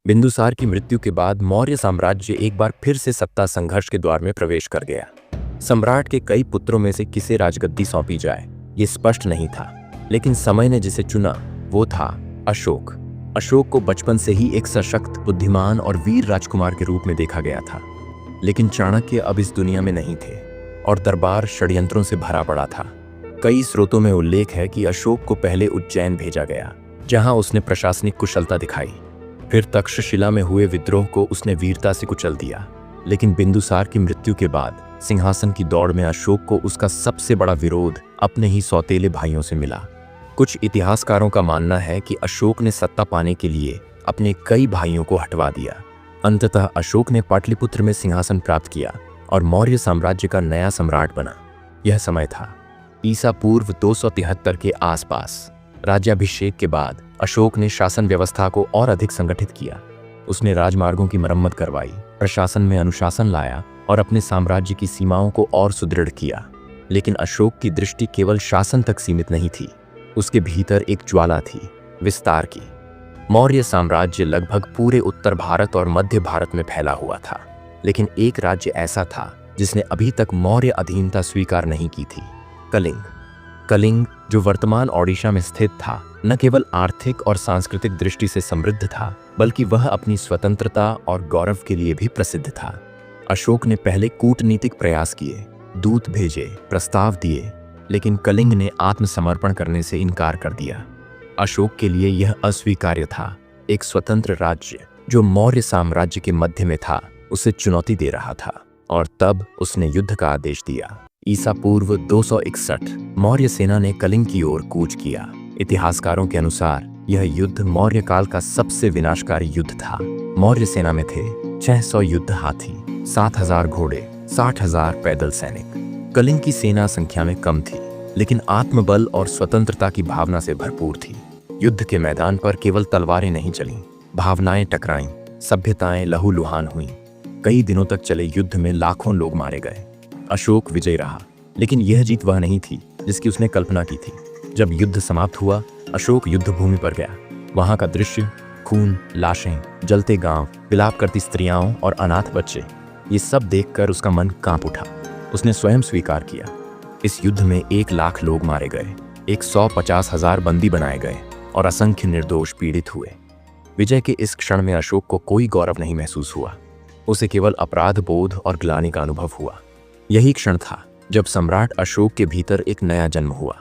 बिंदुसार की मृत्यु के बाद मौर्य साम्राज्य एक बार फिर से सत्ता संघर्ष के द्वार में प्रवेश कर गया। सम्राट के कई पुत्रों में से किसे राजगद्दी सौंपी जाए ये स्पष्ट नहीं था, लेकिन समय ने जिसे चुना वो था अशोक। अशोक को बचपन से ही एक सशक्त, बुद्धिमान और वीर राजकुमार के रूप में देखा गया था। लेकिन चाणक्य अब इस दुनिया में नहीं थे और दरबार षड्यंत्रों से भरा पड़ा था। कई स्रोतों में उल्लेख है कि अशोक को पहले उज्जैन भेजा गया, जहां उसने प्रशासनिक कुशलता दिखाई। फिर तक्षशिला में हुए विद्रोह को उसने वीरता से कुचल दिया। लेकिन बिंदुसार की मृत्यु के बाद सिंहासन की दौड़ में अशोक को उसका सबसे बड़ा विरोध अपने ही सौतेले भाइयों से मिला। कुछ इतिहासकारों का मानना है कि अशोक ने सत्ता पाने के लिए अपने कई भाइयों को हटवा दिया। अंततः अशोक ने पाटलिपुत्र में सिंहासन प्राप्त किया और मौर्य साम्राज्य का नया सम्राट बना। यह समय था ईसा पूर्व 273 के आसपास। राज्याभिषेक के बाद अशोक ने शासन व्यवस्था को और अधिक संगठित किया। उसने राजमार्गों की मरम्मत करवाई, प्रशासन में अनुशासन लाया और अपने साम्राज्य की सीमाओं को और सुदृढ़ किया। लेकिन अशोक की दृष्टि केवल शासन तक सीमित नहीं थी। उसके भीतर एक ज्वाला थी, विस्तार की। मौर्य साम्राज्य लगभग पूरे उत्तर भारत और मध्य भारत में फैला हुआ था, लेकिन एक राज्य ऐसा था जिसने अभी तक मौर्य अधीनता स्वीकार नहीं की थी, कलिंग। कलिंग, जो वर्तमान ओडिशा में स्थित था, न केवल आर्थिक और सांस्कृतिक दृष्टि से समृद्ध था, बल्कि वह अपनी स्वतंत्रता और गौरव के लिए भी प्रसिद्ध था। अशोक ने पहले कूटनीतिक प्रयास किए, दूत भेजे, प्रस्ताव दिए, लेकिन कलिंग ने आत्मसमर्पण करने से इनकार कर दिया। अशोक के लिए यह अस्वीकार्य था। एक स्वतंत्र राज्य जो मौर्य साम्राज्य के मध्य में था, उसे चुनौती दे रहा था, और तब उसने युद्ध का आदेश दिया। ईसा पूर्व 261 मौर्य सेना ने कलिंग की ओर कूच किया। इतिहासकारों के अनुसार यह युद्ध मौर्य काल का सबसे विनाशकारी युद्ध था। मौर्य सेना में थे 600 युद्ध हाथी, 7000 घोड़े, 60,000 पैदल सैनिक। कलिंग की सेना संख्या में कम थी, लेकिन आत्मबल और स्वतंत्रता की भावना से भरपूर थी। युद्ध के मैदान पर केवल तलवारें नहीं चलीं, भावनाएं टकराईं, सभ्यताएं लहूलुहान हुईं। कई दिनों तक चले युद्ध में लाखों लोग मारे गए। अशोक विजयी रहा, लेकिन यह जीत वह नहीं थी जिसकी उसने कल्पना की थी। जब युद्ध समाप्त हुआ, अशोक युद्ध भूमि पर गया। वहां का दृश्य, खून, लाशें, जलते गांव, विलाप करती स्त्रियां और अनाथ बच्चे, ये सब देखकर उसका मन कांप उठा। उसने स्वयं स्वीकार किया, इस युद्ध में 1 लाख लोग मारे गए, 150,000 बंदी बनाए गए और असंख्य निर्दोष पीड़ित हुए। विजय के इस क्षण में अशोक को कोई गौरव नहीं महसूस हुआ। उसे केवल अपराध बोध और ग्लानि का अनुभव हुआ। यही क्षण था जब सम्राट अशोक के भीतर एक नया जन्म हुआ।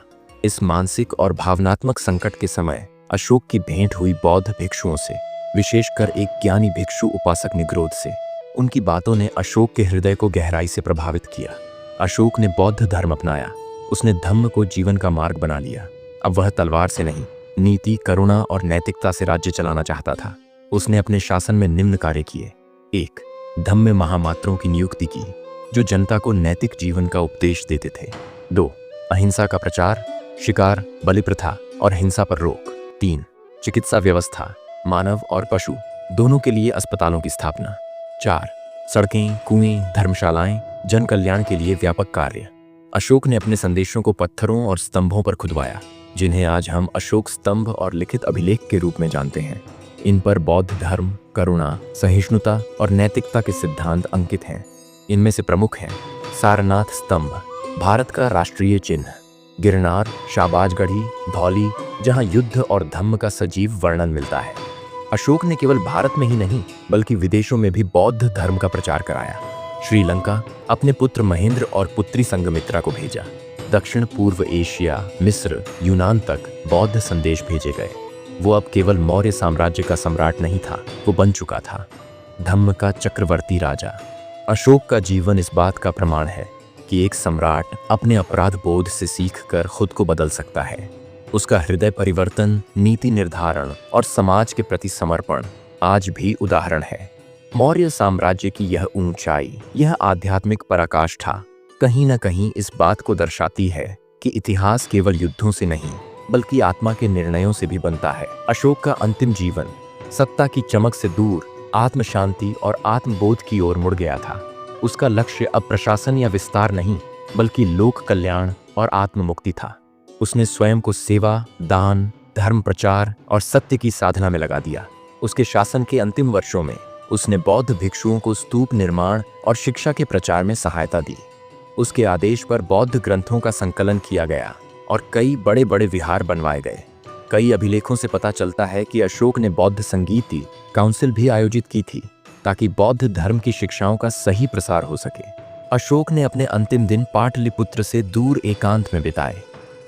इस मानसिक और भावनात्मक संकट के समय अशोक की भेंट हुई बौद्ध भिक्षुओं से, विशेषकर एक ज्ञानी भिक्षु उपासक निग्रोध से। उनकी बातों ने अशोक के हृदय को गहराई से प्रभावित किया। अशोक ने बौद्ध धर्म अपनाया। उसने धम्म को जीवन का मार्ग बना लिया। अब वह तलवार से नहीं, नीति, करुणा और नैतिकता से राज्य चलाना चाहता था। उसने अपने शासन में निम्न कार्य किए। 1. धम्म महामात्रों की नियुक्ति की, जो जनता को नैतिक जीवन का उपदेश देते थे। 2. अहिंसा का प्रचार, शिकार, बलि प्रथा और हिंसा पर रोक। 3. चिकित्सा व्यवस्था, मानव और पशु दोनों के लिए अस्पतालों की स्थापना। 4. सड़कें, कुएं, धर्मशालाएं, जन कल्याण के लिए व्यापक कार्य। अशोक ने अपने संदेशों को पत्थरों और स्तंभों पर खुदवाया, जिन्हें आज हम अशोक स्तंभ और लिखित अभिलेख के रूप में जानते हैं। इन पर बौद्ध धर्म, करुणा, सहिष्णुता और नैतिकता के सिद्धांत अंकित हैं। इनमें से प्रमुख हैं सारनाथ स्तंभ, भारत का राष्ट्रीय चिन्ह; गिरनार, शाहबाजगढ़ी, धौली, जहां युद्ध और धम्म का सजीव वर्णन मिलता है। अशोक ने केवल भारत में ही नहीं, बल्कि विदेशों में भी बौद्ध धर्म का प्रचार कराया। श्रीलंका अपने पुत्र महेंद्र और पुत्री संघमित्रा को भेजा। दक्षिण पूर्व एशिया, मिस्र, यूनान तक बौद्ध संदेश भेजे गए। वो अब केवल मौर्य साम्राज्य का सम्राट नहीं था, वो बन चुका था धम्म का चक्रवर्ती राजा। अशोक का जीवन इस बात का प्रमाण है कि एक सम्राट अपने अपराध बोध से सीखकर खुद को बदल सकता है। उसका हृदय परिवर्तन, नीति निर्धारण और समाज के प्रति समर्पण आज भी उदाहरण है। मौर्य साम्राज्य की यह ऊंचाई, यह आध्यात्मिक पराकाष्ठा कहीं न कहीं इस बात को दर्शाती है कि इतिहास केवल युद्धों से नहीं, बल्कि आत्मा के निर्णयों से भी बनता है। अशोक का अंतिम जीवन सत्ता की चमक से दूर आत्म शांति और आत्मबोध की ओर मुड़ गया था। उसका लक्ष्य अब प्रशासन या विस्तार नहीं, बल्कि लोक कल्याण और आत्ममुक्ति था। उसने स्वयं को सेवा, दान, धर्म प्रचार और सत्य की साधना में लगा दिया। उसके शासन के अंतिम वर्षों में उसने बौद्ध भिक्षुओं को स्तूप निर्माण और शिक्षा के प्रचार में सहायता दी। उसके आदेश पर बौद्ध ग्रंथों का संकलन किया गया और कई बड़े बड़े विहार बनवाए गए। कई अभिलेखों से पता चलता है कि अशोक ने बौद्ध संगीत काउंसिल भी आयोजित की थी ताकि बौद्ध धर्म की शिक्षाओं का सही प्रसार हो सके। अशोक ने अपने अंतिम दिन पाटलिपुत्र से दूर एकांत में बिताए।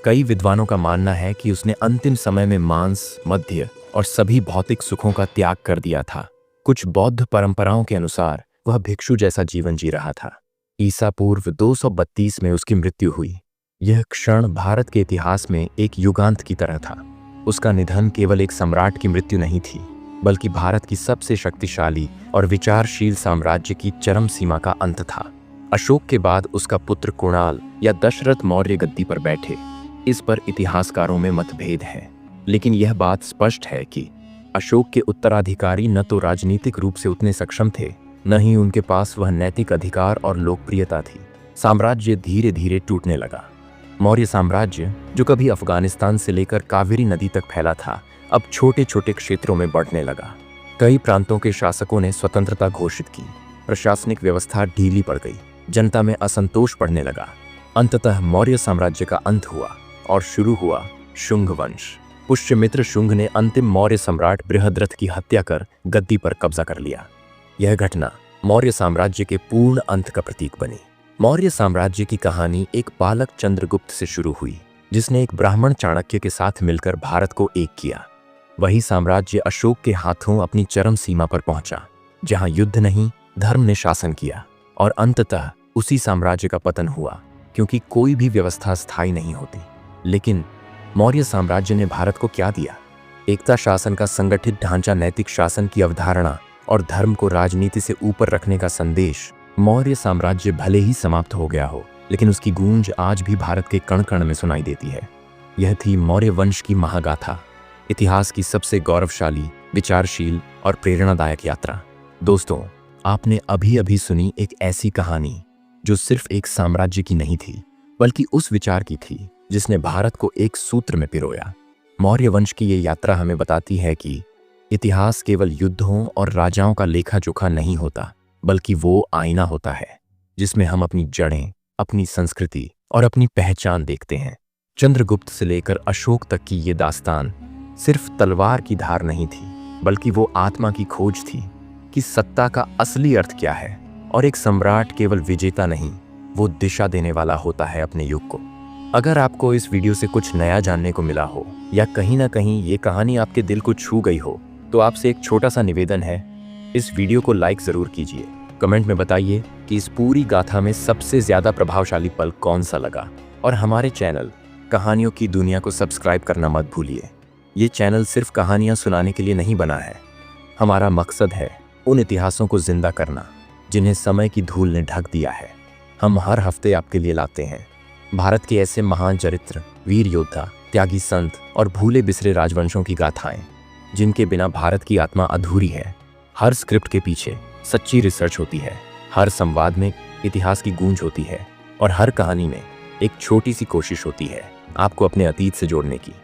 कई विद्वानों का मानना है कि उसने अंतिम समय में मांस, मद्य और सभी भौतिक सुखों का त्याग कर दिया था। कुछ बौद्ध परंपराओं के अनुसार वह भिक्षु जैसा जीवन जी रहा था। ईसा पूर्व 232 में उसकी मृत्यु हुई। यह क्षण भारत के इतिहास में एक युगांत की तरह था। उसका निधन केवल एक सम्राट की मृत्यु नहीं थी, बल्कि भारत की सबसे शक्तिशाली और विचारशील साम्राज्य की चरम सीमा का अंत था। अशोक के बाद उसका पुत्र कुणाल या दशरथ मौर्य गद्दी पर बैठे, इस पर इतिहासकारों में मतभेद है। लेकिन यह बात स्पष्ट है कि अशोक के उत्तराधिकारी न तो राजनीतिक रूप से उतने सक्षम थे, न ही उनके पास वह नैतिक अधिकार और लोकप्रियता थी। साम्राज्य धीरे धीरे टूटने लगा। मौर्य साम्राज्य, जो कभी अफगानिस्तान से लेकर कावेरी नदी तक फैला था, अब छोटे छोटे क्षेत्रों में बढ़ने लगा। कई प्रांतों के शासकों ने स्वतंत्रता घोषित की। प्रशासनिक व्यवस्था ढीली पड़ गई। जनता में असंतोष बढ़ने लगा। अंततः मौर्य साम्राज्य का अंत हुआ और शुरू हुआ शुंग वंश। पुष्यमित्र शुंग ने अंतिम मौर्य सम्राट बृहद्रथ की हत्या कर गद्दी पर कब्जा कर लिया। यह घटना मौर्य साम्राज्य के पूर्ण अंत का प्रतीक बनी। मौर्य साम्राज्य की कहानी एक पालक चंद्रगुप्त से शुरू हुई, जिसने एक ब्राह्मण चाणक्य के साथ मिलकर भारत को एक किया। वही साम्राज्य अशोक के हाथों अपनी चरम सीमा पर पहुंचा, जहां युद्ध नहीं, धर्म ने शासन किया। और अंततः उसी साम्राज्य का पतन हुआ, क्योंकि कोई भी व्यवस्था स्थायी नहीं होती। लेकिन मौर्य साम्राज्य ने भारत को क्या दिया? एकता शासन का संगठित ढांचा, नैतिक शासन की अवधारणा और धर्म को राजनीति से ऊपर रखने का संदेश। मौर्य साम्राज्य भले ही समाप्त हो गया हो, लेकिन उसकी गूंज आज भी भारत के कण कण में सुनाई देती है। यह थी मौर्य वंश की महागाथा, इतिहास की सबसे गौरवशाली, विचारशील और प्रेरणादायक यात्रा। दोस्तों, आपने अभी अभी सुनी एक ऐसी कहानी जो सिर्फ एक साम्राज्य की नहीं थी, बल्कि उस विचार की थी जिसने भारत को एक सूत्र में पिरोया। मौर्य वंश की ये यात्रा हमें बताती है कि इतिहास केवल युद्धों और राजाओं का लेखा जोखा नहीं होता, बल्कि वो आईना होता है जिसमें हम अपनी जड़ें, अपनी संस्कृति और अपनी पहचान देखते हैं। चंद्रगुप्त से लेकर अशोक तक की ये दास्तान सिर्फ तलवार की धार नहीं थी, बल्कि वो आत्मा की खोज थी कि सत्ता का असली अर्थ क्या है। और एक सम्राट केवल विजेता नहीं, वो दिशा देने वाला होता है अपने युग को। अगर आपको इस वीडियो से कुछ नया जानने को मिला हो या कहीं ना कहीं ये कहानी आपके दिल को छू गई हो, तो आपसे एक छोटा सा निवेदन है, इस वीडियो को लाइक ज़रूर कीजिए। कमेंट में बताइए कि इस पूरी गाथा में सबसे ज़्यादा प्रभावशाली पल कौन सा लगा। और हमारे चैनल कहानियों की दुनिया को सब्सक्राइब करना मत भूलिए। ये चैनल सिर्फ कहानियाँ सुनाने के लिए नहीं बना है। हमारा मकसद है उन इतिहासों को जिंदा करना जिन्हें समय की धूल ने ढक दिया है। हम हर हफ्ते आपके लिए लाते हैं भारत के ऐसे महान चरित्र, वीर योद्धा, त्यागी संत और भूले बिसरे राजवंशों की गाथाएं, जिनके बिना भारत की आत्मा अधूरी है। हर स्क्रिप्ट के पीछे सच्ची रिसर्च होती है, हर संवाद में इतिहास की गूंज होती है और हर कहानी में एक छोटी सी कोशिश होती है आपको अपने अतीत से जोड़ने की।